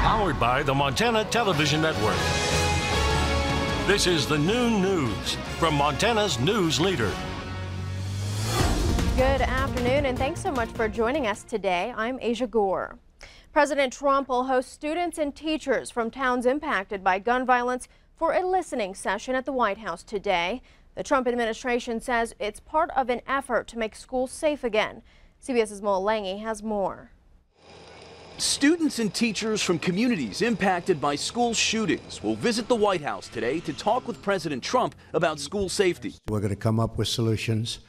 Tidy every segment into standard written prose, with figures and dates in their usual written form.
Powered by the Montana Television Network. This is the Noon News from Montana's news leader. Good afternoon, and thanks so much for joining us today. I'm Asia Gore. President Trump will host students and teachers from towns impacted by gun violence for a listening session at the White House today. The Trump administration says it's part of an effort to make schools safe again. CBS's Mo Lange has more. Students and teachers from communities impacted by school shootings will visit the White House today to talk with President Trump about school safety. We're going to come up with solutions.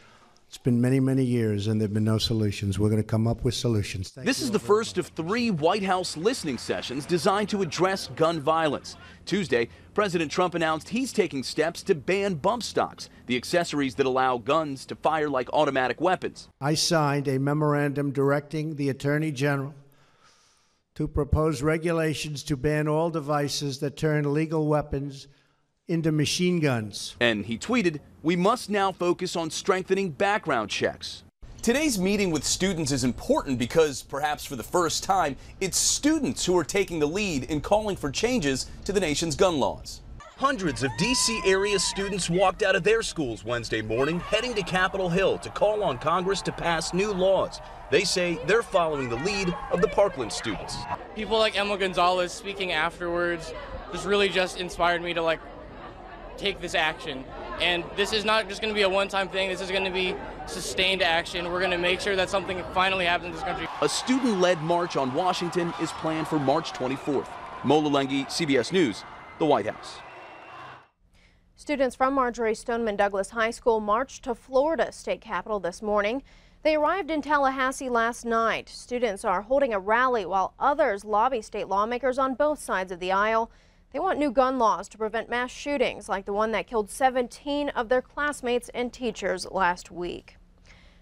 It's been many, many years and there have been no solutions. We're going to come up with solutions. This is the first of 3 White House listening sessions designed to address gun violence. Tuesday, President Trump announced he's taking steps to ban bump stocks, the accessories that allow guns to fire like automatic weapons. I signed a memorandum directing the Attorney General to propose regulations to ban all devices that turn legal weapons into machine guns. And he tweeted, "We must now focus on strengthening background checks." Today's meeting with students is important because, perhaps for the first time, it's students who are taking the lead in calling for changes to the nation's gun laws. Hundreds of D.C. area students walked out of their schools Wednesday morning, heading to Capitol Hill to call on Congress to pass new laws. They say they're following the lead of the Parkland students. People like Emma Gonzalez speaking afterwards just inspired me to take this action. And this is not just going to be a one-time thing. This is going to be sustained action. We're going to make sure that something finally happens in this country. A student-led march on Washington is planned for March 24th. Mo Lange, CBS News, the White House. Students from Marjory Stoneman Douglas High School marched to Florida State Capitol this morning. They arrived in Tallahassee last night. Students are holding a rally while others lobby state lawmakers on both sides of the aisle. They want new gun laws to prevent mass shootings like the one that killed 17 of their classmates and teachers last week.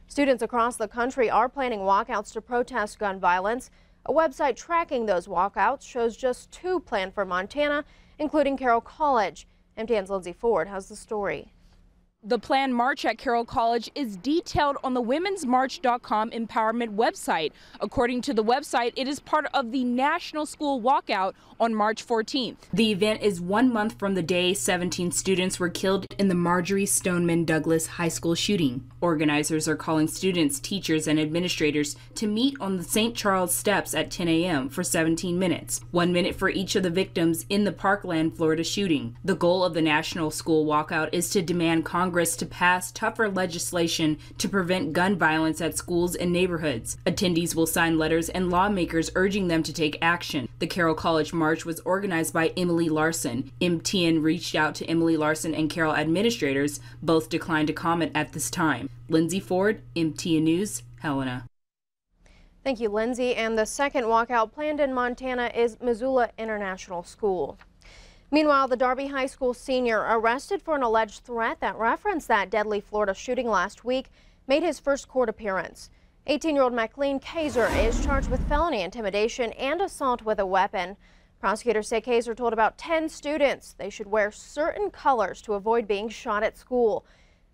Students across the country are planning walkouts to protest gun violence. A website tracking those walkouts shows just 2 planned for Montana, including Carroll College. MTN's Lindsay Ford has the story. The planned march at Carroll College is detailed on the womensmarch.com empowerment website. According to the website, it is part of the National School Walkout on March 14th. The event is 1 month from the day 17 students were killed in the Marjory Stoneman Douglas High School shooting. Organizers are calling students, teachers, and administrators to meet on the St. Charles steps at 10 a.m. for 17 minutes, 1 minute for each of the victims in the Parkland, Florida shooting. The goal of the National School Walkout is to demand Congress to pass tougher legislation to prevent gun violence at schools and neighborhoods. Attendees will sign letters and lawmakers urging them to take action. The Carroll College March was organized by Emily Larson. MTN reached out to Emily Larson and Carroll administrators. Both declined to comment at this time. Lindsay Ford, MTN News, Helena. Thank you, Lindsay. And the second walkout planned in Montana is Missoula International School. Meanwhile, the Darby High School senior arrested for an alleged threat that referenced that deadly Florida shooting last week made his first court appearance. 18-year-old McLean Kaiser is charged with felony intimidation and assault with a weapon. Prosecutors say Kaiser told about 10 students they should wear certain colors to avoid being shot at school.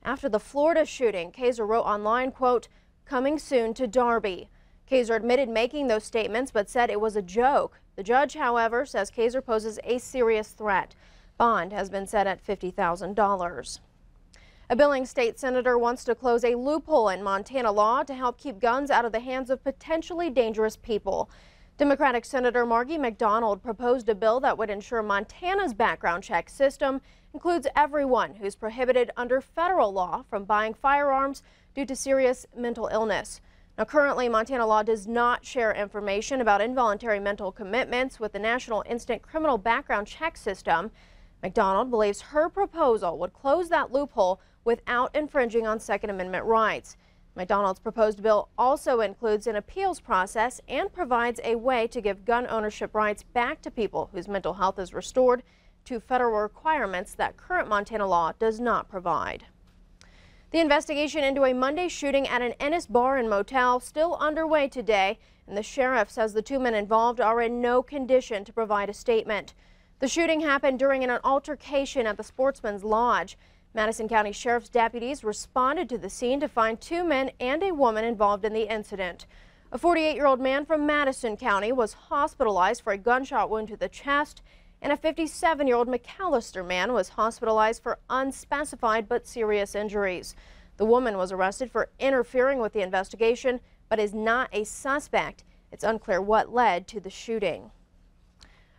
After the Florida shooting, Kaiser wrote online, quote, "Coming soon to Darby." Kaiser admitted making those statements but said it was a joke. The judge, however, says Kaiser poses a serious threat. Bond has been set at $50,000. A Billings state senator wants to close a loophole in Montana law to help keep guns out of the hands of potentially dangerous people. Democratic Senator Margie McDonald proposed a bill that would ensure Montana's background check system includes everyone who's prohibited under federal law from buying firearms due to serious mental illness. Now, currently, Montana law does not share information about involuntary mental commitments with the National Instant Criminal Background Check System. McDonald believes her proposal would close that loophole without infringing on Second Amendment rights. McDonald's proposed bill also includes an appeals process and provides a way to give gun ownership rights back to people whose mental health is restored to federal requirements that current Montana law does not provide. The investigation into a Monday shooting at an Ennis bar and motel still underway today, and the sheriff says the 2 men involved are in no condition to provide a statement. The shooting happened during an altercation at the Sportsman's Lodge. Madison County Sheriff's deputies responded to the scene to find 2 men and a woman involved in the incident. A 48-year-old man from Madison County was hospitalized for a gunshot wound to the chest, and a 57-year-old McAllister man was hospitalized for unspecified but serious injuries. The woman was arrested for interfering with the investigation, but is not a suspect. It's unclear what led to the shooting.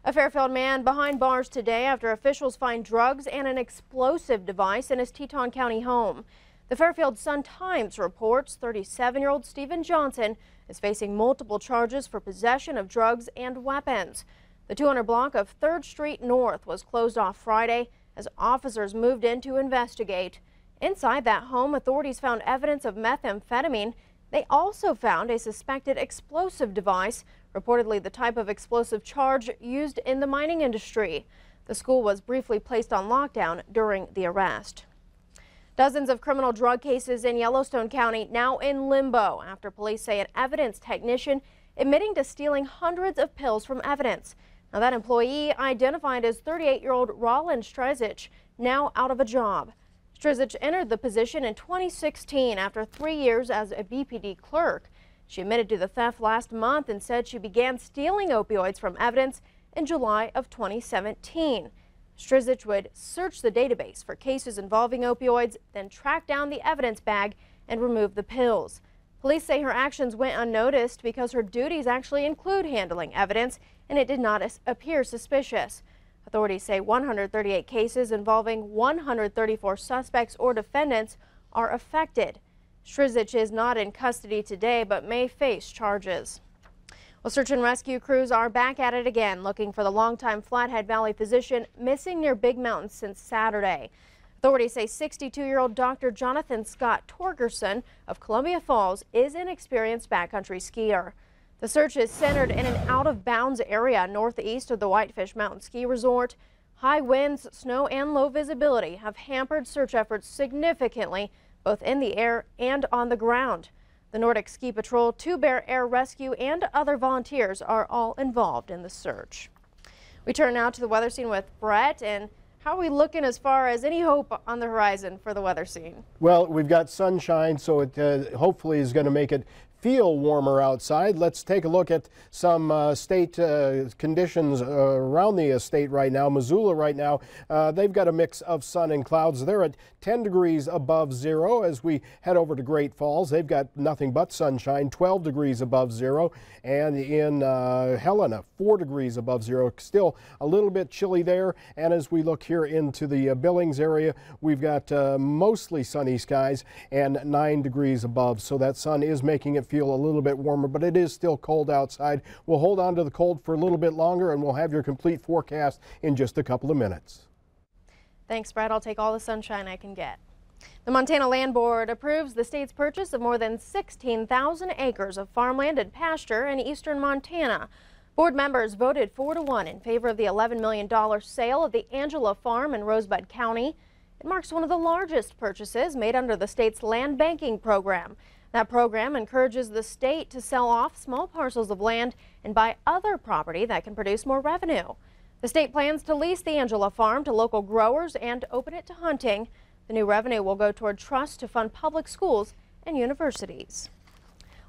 A Fairfield man behind bars today after officials find drugs and an explosive device in his Teton County home. The Fairfield Sun-Times reports 37-year-old Stephen Johnson is facing multiple charges for possession of drugs and weapons. The 200 block of 3rd Street North was closed off Friday as officers moved in to investigate. Inside that home, authorities found evidence of methamphetamine. They also found a suspected explosive device, reportedly the type of explosive charge used in the mining industry. The school was briefly placed on lockdown during the arrest. Dozens of criminal drug cases in Yellowstone County now in limbo after police say an evidence technician admitting to stealing hundreds of pills from evidence. Now, that employee, identified as 38-year-old Roland Strezich, now out of a job. Strezich entered the position in 2016 after 3 years as a BPD clerk. She admitted to the theft last month and said she began stealing opioids from evidence in July of 2017. Strezich would search the database for cases involving opioids, then track down the evidence bag and remove the pills. Police say her actions went unnoticed because her duties actually include handling evidence, and it did not appear suspicious. Authorities say 138 cases involving 134 suspects or defendants are affected. Strezich is not in custody today, but may face charges. Well, search and rescue crews are back at it again, looking for the longtime Flathead Valley physician missing near Big Mountain since Saturday. Authorities say 62-year-old Dr. Jonathan Scott Torgerson of Columbia Falls is an experienced backcountry skier. The search is centered in an out-of-bounds area northeast of the Whitefish Mountain Ski Resort. High winds, snow, and low visibility have hampered search efforts significantly, both in the air and on the ground. The Nordic Ski Patrol, Two Bear Air Rescue, and other volunteers are all involved in the search. We turn now to the weather scene with Brett. And how are we looking as far as any hope on the horizon for the weather scene? Well, we've got sunshine, so it hopefully is going to make it feel warmer outside. Let's take a look at some state conditions around the state right now. Missoula right now, they've got a mix of sun and clouds. They're at 10 degrees above zero. As we head over to Great Falls, they've got nothing but sunshine, 12 degrees above zero. And in Helena, 4 degrees above zero. Still a little bit chilly there. And as we look here into the Billings area, we've got mostly sunny skies and 9 degrees above. So that sun is making it feel a little bit warmer, but it is still cold outside. We'll hold on to the cold for a little bit longer, and we'll have your complete forecast in just a couple of minutes. Thanks, Brett. I'll take all the sunshine I can get. The Montana Land Board approves the state's purchase of more than 16,000 acres of farmland and pasture in eastern Montana. Board members voted 4-1 in favor of the $11 million sale of the Angela Farm in Rosebud County. It marks one of the largest purchases made under the state's land banking program. That program encourages the state to sell off small parcels of land and buy other property that can produce more revenue. The state plans to lease the Angela Farm to local growers and open it to hunting. The new revenue will go toward trusts to fund public schools and universities.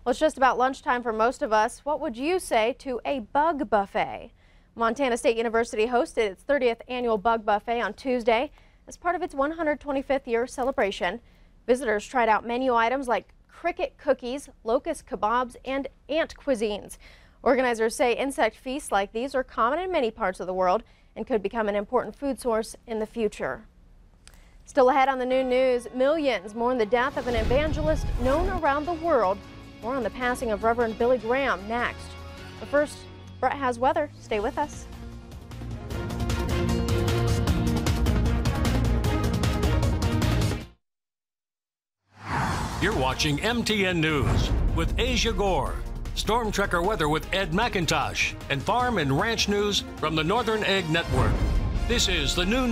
Well, it's just about lunchtime for most of us. What would you say to a bug buffet? Montana State University hosted its 30th annual bug buffet on Tuesday as part of its 125th year celebration. Visitors tried out menu items like cricket cookies, locust kebabs, and ant cuisines. Organizers say insect feasts like these are common in many parts of the world and could become an important food source in the future. Still ahead on the noon news, millions mourn the death of an evangelist known around the world. More on the passing of Reverend Billy Graham next. But first, Brett has weather. Stay with us. You're watching MTN News with Asia Gore, Storm Tracker weather with Ed McIntosh, and farm and ranch news from the Northern Egg Network. This is the Noon